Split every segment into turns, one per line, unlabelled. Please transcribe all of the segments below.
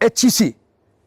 HEC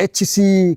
HEC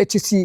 HEC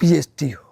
PhD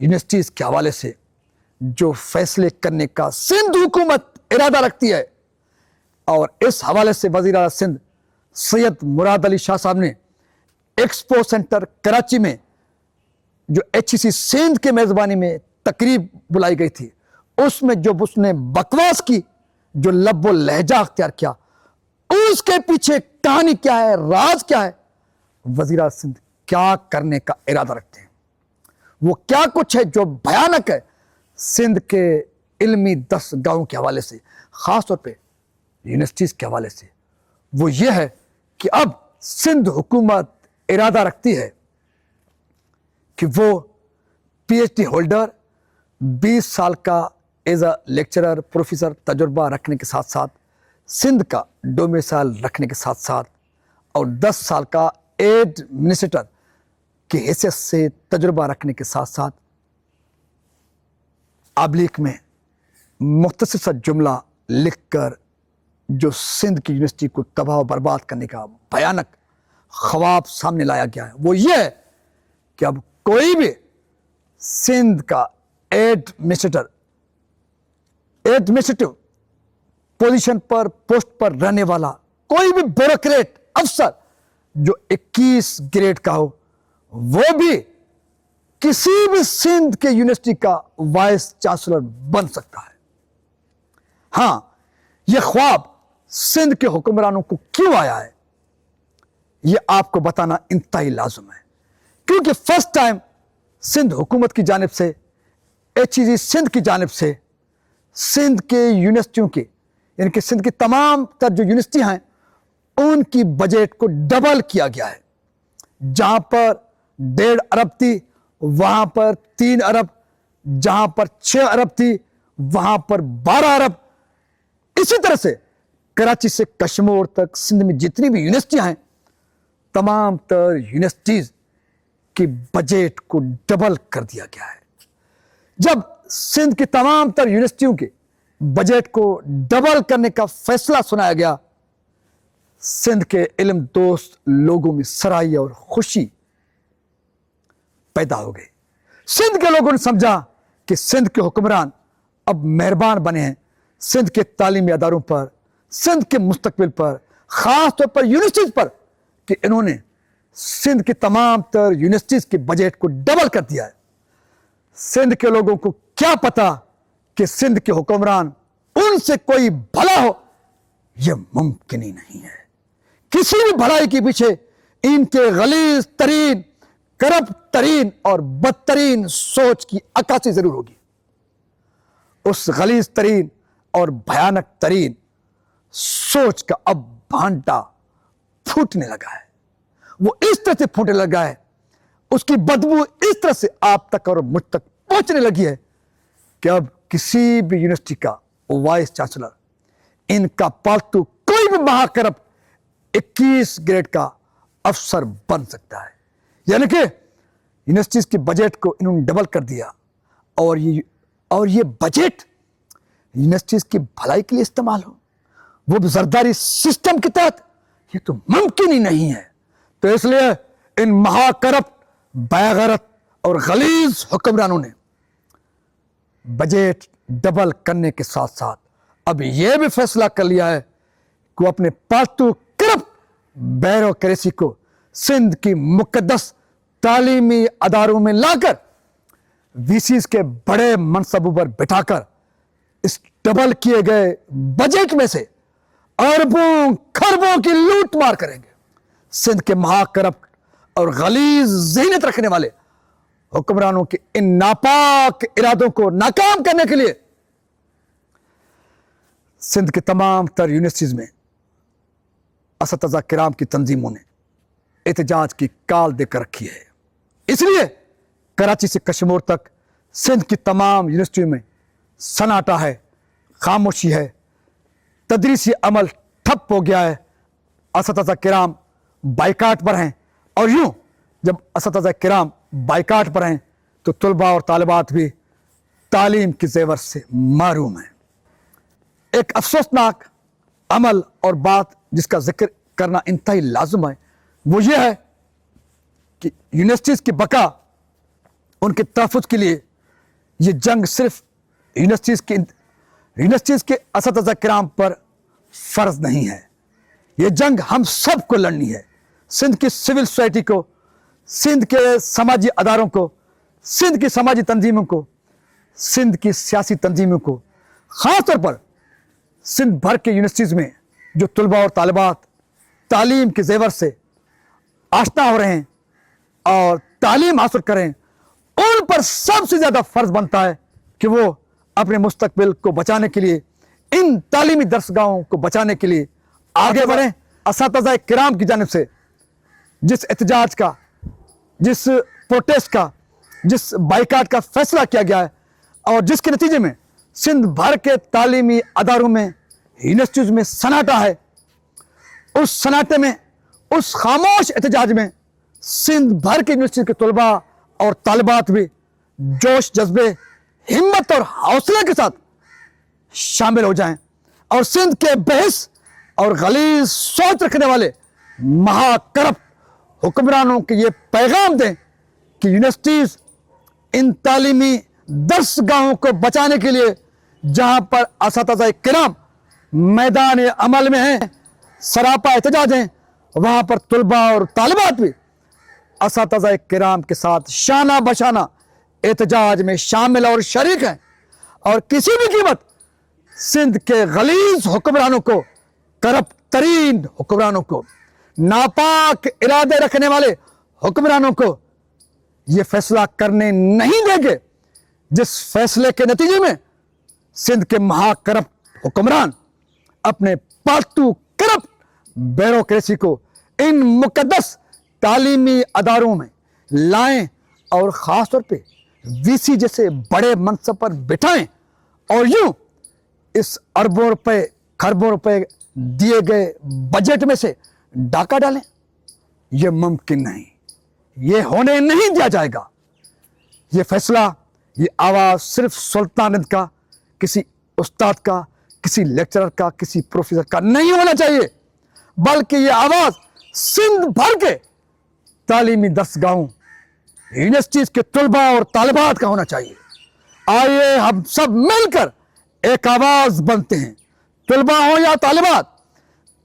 universities کے حوالے سے جو فیصلے کرنے کا سندھ حکومت ارادہ رکھتی ہے، اور اس حوالے سے وزیر اعلیٰ سندھ سید مراد علی شاہ صاحب نے ایکسپو سینٹر کراچی میں جو HEC سندھ کے میزبانی میں تقریب بلائی گئی تھی، اس میں جو اس نے بکواس کی، جو لب و لہجہ اختیار کیا، اس کے پیچھے کہانی کیا ہے، راز کیا ہے، وزیر اعلیٰ سندھ کیا کرنے کا ارادہ رکھتے ہیں، وہ کیا کچھ ہے جو بھیانک ہے سندھ کے علمی دستگاہوں کے حوالے سے، خاص طور پہ یونیورسٹیز کے حوالے سے، وہ یہ ہے کہ اب سندھ حکومت ارادہ رکھتی ہے کہ وہ PhD ہولڈر 20 سال کا ایز اے لیکچرر پروفیسر تجربہ رکھنے کے ساتھ ساتھ، سندھ کا ڈومیسائل رکھنے کے ساتھ ساتھ، اور 10 سال کا ایڈمنسٹریٹر کی حیثیت سے تجربہ رکھنے کے ساتھ ساتھ، ابلیغ میں مختصر سا جملہ لکھ کر جو سندھ کی یونیورسٹی کو تباہ و برباد کرنے کا بھیانک خواب سامنے لایا گیا ہے، وہ یہ ہے کہ اب کوئی بھی سندھ کا ایڈمنسٹریٹو پوزیشن پر، پوسٹ پر رہنے والا کوئی بھی بیوروکریٹ افسر جو 21 گریڈ کا ہو، وہ بھی کسی بھی سندھ کے یونیورسٹی کا وائس چانسلر بن سکتا ہے۔ ہاں، یہ خواب سندھ کے حکمرانوں کو کیوں آیا ہے، یہ آپ کو بتانا انتہائی لازم ہے، کیونکہ فرسٹ ٹائم سندھ حکومت کی جانب سے، HEC سندھ کی جانب سے، سندھ کے یونیورسٹیوں کے، یعنی کہ سندھ کی تمام تر جو یونیورسٹی ہیں، ان کی بجٹ کو ڈبل کیا گیا ہے۔ جہاں پر 1.5 ارب تھی، وہاں پر 3 ارب، جہاں پر 6 ارب تھی، وہاں پر 12 ارب۔ اسی طرح سے کراچی سے کشمور تک سندھ میں جتنی بھی یونیورسٹیاں ہیں، تمام تر یونیورسٹیز کی بجٹ کو ڈبل کر دیا گیا ہے۔ جب سندھ کی تمام تر یونیورسٹیوں کے بجٹ کو ڈبل کرنے کا فیصلہ سنایا گیا، سندھ کے علم دوست لوگوں میں سراہی اور خوشی پیدا ہو گئی۔ سندھ کے لوگوں نے سمجھا کہ سندھ کے حکمران اب مہربان بنے ہیں سندھ کے تعلیمی اداروں پر، سندھ کے مستقبل پر، خاص طور پر یونیورسٹیز پر، کہ انہوں نے سندھ کی تمام تر یونیورسٹیز کے بجٹ کو ڈبل کر دیا ہے۔ سندھ کے لوگوں کو کیا پتا کہ سندھ کے حکمران ان سے کوئی بھلا ہو، یہ ممکن ہی نہیں ہے۔ کسی بھی بھلائی کے پیچھے ان کے غلیظ ترین، کرپٹ ترین اور بدترین سوچ کی عکاسی ضرور ہوگی۔ اس غلیظ ترین اور بھیانک ترین سوچ کا اب بھانٹا پھوٹنے لگا ہے، وہ اس طرح سے پھوٹنے لگا ہے، اس کی بدبو اس طرح سے آپ تک اور مجھ تک پہنچنے لگی ہے کہ اب کسی بھی یونیورسٹی کا وائس چانسلر ان کا پالتو کوئی بھی مہاکرپ 21 گریڈ کا افسر بن سکتا ہے۔ یعنی کہ یونیورسٹیز کی بجٹ کو انہوں نے ڈبل کر دیا، اور یہ بجٹ یونیورسٹیز کی بھلائی کے لیے استعمال ہو، وہ بھی زرداری سسٹم کے تحت، یہ تو ممکن ہی نہیں ہے۔ تو اس لیے ان مہاکرپٹ، بیغیرت اور غلیظ حکمرانوں نے بجٹ ڈبل کرنے کے ساتھ ساتھ اب یہ بھی فیصلہ کر لیا ہے کہ وہ اپنے پالتو کرپٹ بیوروکریسی کو سندھ کی مقدس تعلیمی اداروں میں لا کر VCs کے بڑے منصبوں پر بٹھا کر اس ڈبل کیے گئے بجٹ میں سے اربوں کھربوں کی لوٹ مار کریں گے۔ سندھ کے مہاکرپٹ اور غلیظ ذہنیت رکھنے والے حکمرانوں کے ان ناپاک ارادوں کو ناکام کرنے کے لیے سندھ کے تمام تر یونیورسٹیز میں اساتذہ کرام کی تنظیموں نے احتجاج کی کال دے کر رکھی ہے۔ اس لیے کراچی سے کشمور تک سندھ کی تمام یونیورسٹیوں میں سناٹا ہے، خاموشی ہے، تدریسی عمل ٹھپ ہو گیا ہے، اساتذہ کرام بائیکاٹ پر ہیں، اور یوں جب اساتذہ کرام بائیکاٹ پر ہیں تو طلباء اور طالبات بھی تعلیم کے زیور سے محروم ہیں۔ ایک افسوسناک عمل اور بات جس کا ذکر کرنا انتہائی لازم ہے، وہ یہ ہے کہ یونیورسٹیز کی بقا ان کے تحفظ کے لیے یہ جنگ صرف یونیورسٹیز کے اساتذہ کرام پر فرض نہیں ہے، یہ جنگ ہم سب کو لڑنی ہے۔ سندھ کی سول سوسائٹی کو، سندھ کے سماجی اداروں کو، سندھ کی سماجی تنظیموں کو، سندھ کی سیاسی تنظیموں کو، خاص طور پر سندھ بھر کے یونیورسٹیز میں جو طلباء اور طالبات تعلیم کے زیور سے آشنا ہو رہے ہیں اور تعلیم حاصل کریں، ان پر سب سے زیادہ فرض بنتا ہے کہ وہ اپنے مستقبل کو بچانے کے لیے، ان تعلیمی درسگاہوں کو بچانے کے لیے آگے بڑھیں۔ اساتذہ کرام کی جانب سے جس احتجاج کا، جس پروٹیسٹ کا، جس بائیکاٹ کا فیصلہ کیا گیا ہے اور جس کے نتیجے میں سندھ بھر کے تعلیمی اداروں میں، یونیورسٹیز میں سناٹا ہے، اس سناٹے میں، اس خاموش احتجاج میں سندھ بھر کے یونیورسٹی کے طلباء اور طالبات بھی جوش، جذبے، ہمت اور حوصلے کے ساتھ شامل ہو جائیں اور سندھ کے بحث اور غلیظ سوچ رکھنے والے مہا کرپٹ حکمرانوں کے یہ پیغام دیں کہ یونیورسٹیز ان تعلیمی درسگاہوں کو بچانے کے لیے جہاں پر اساتذہ کرام میدان عمل میں ہیں، سراپا احتجاج ہیں، وہاں پر طلباء اور طالبات بھی اساتذہ کرام کے ساتھ شانہ بشانہ احتجاج میں شامل اور شریک ہیں، اور کسی بھی قیمت سندھ کے غلیظ حکمرانوں کو، کرپٹ ترین حکمرانوں کو، ناپاک ارادے رکھنے والے حکمرانوں کو یہ فیصلہ کرنے نہیں دیں گے جس فیصلے کے نتیجے میں سندھ کے مہا کرپٹ حکمران اپنے پالتو کرپٹ بیوروکریسی کو ان مقدس تعلیمی اداروں میں لائیں اور خاص طور پہ وی سی جیسے بڑے منصب پر بٹھائیں اور یوں اس اربوں روپے، کھربوں روپے دیے گئے بجٹ میں سے ڈاکہ ڈالیں۔ یہ ممکن نہیں، یہ ہونے نہیں دیا جائے گا۔ یہ فیصلہ، یہ آواز صرف سلطان ہند کا، کسی استاد کا، کسی لیکچرر کا، کسی پروفیسر کا نہیں ہونا چاہیے، بلکہ یہ آواز سندھ بھر کے تعلیمی درسگاہوں، یونیورسٹیز کے طلباء اور طالبات کا ہونا چاہیے۔ آئیے ہم سب مل کر ایک آواز بنتے ہیں، طلباء ہوں یا طالبات،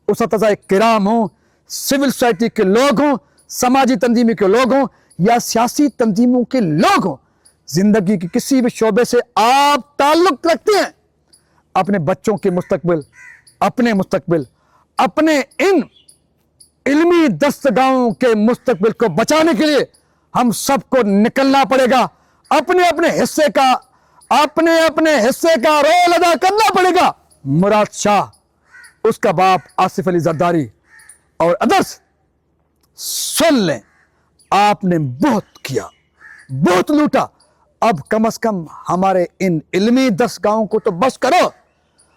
اساتذہ کرام ہوں، سول سوسائٹی کے لوگ ہوں، سماجی تنظیموں کے لوگ ہوں یا سیاسی تنظیموں کے لوگ ہوں، زندگی کے کسی بھی شعبے سے آپ تعلق رکھتے ہیں، اپنے بچوں کے مستقبل، اپنے مستقبل، اپنے ان علمی دستگاہوں کے مستقبل کو بچانے کے لیے ہم سب کو نکلنا پڑے گا، اپنے اپنے حصے کا رول ادا کرنا پڑے گا۔ مراد شاہ، اس کا باپ آصف علی زرداری اور ادرس سن لیں، آپ نے بہت کیا، بہت لوٹا، اب کم از کم ہمارے ان علمی درسگاہوں کو تو بس کرو۔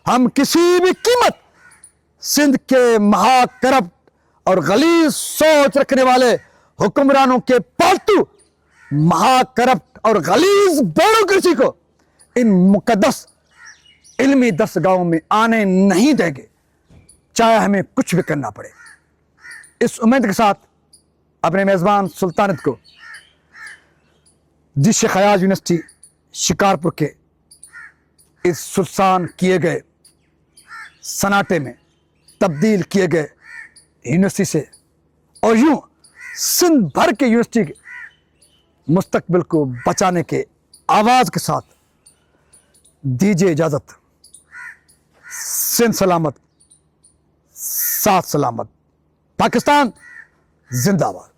ہم کسی بھی قیمت سندھ کے مہا کرپٹ اور غلیظ سوچ رکھنے والے حکمرانوں کے پالتو مہا کرپٹ اور غلیظ بیوروکریسی کو ان مقدس علمی درسگاہوں میں آنے نہیں دیں گے، چاہے ہمیں کچھ بھی کرنا پڑے۔ اس امید کے ساتھ اپنے میزبان سلطانت کو جس شیخ ایاز یونیورسٹی شکارپور کے اس سلسان کیے گئے سناٹے میں تبدیل کیے گئے یونیورسٹی سے اور یوں سندھ بھر کے یونیورسٹی کے مستقبل کو بچانے کے آواز کے ساتھ دیجیے اجازت۔ سندھ سلامت، ساتھ سلامت، پاکستان زندہ باد۔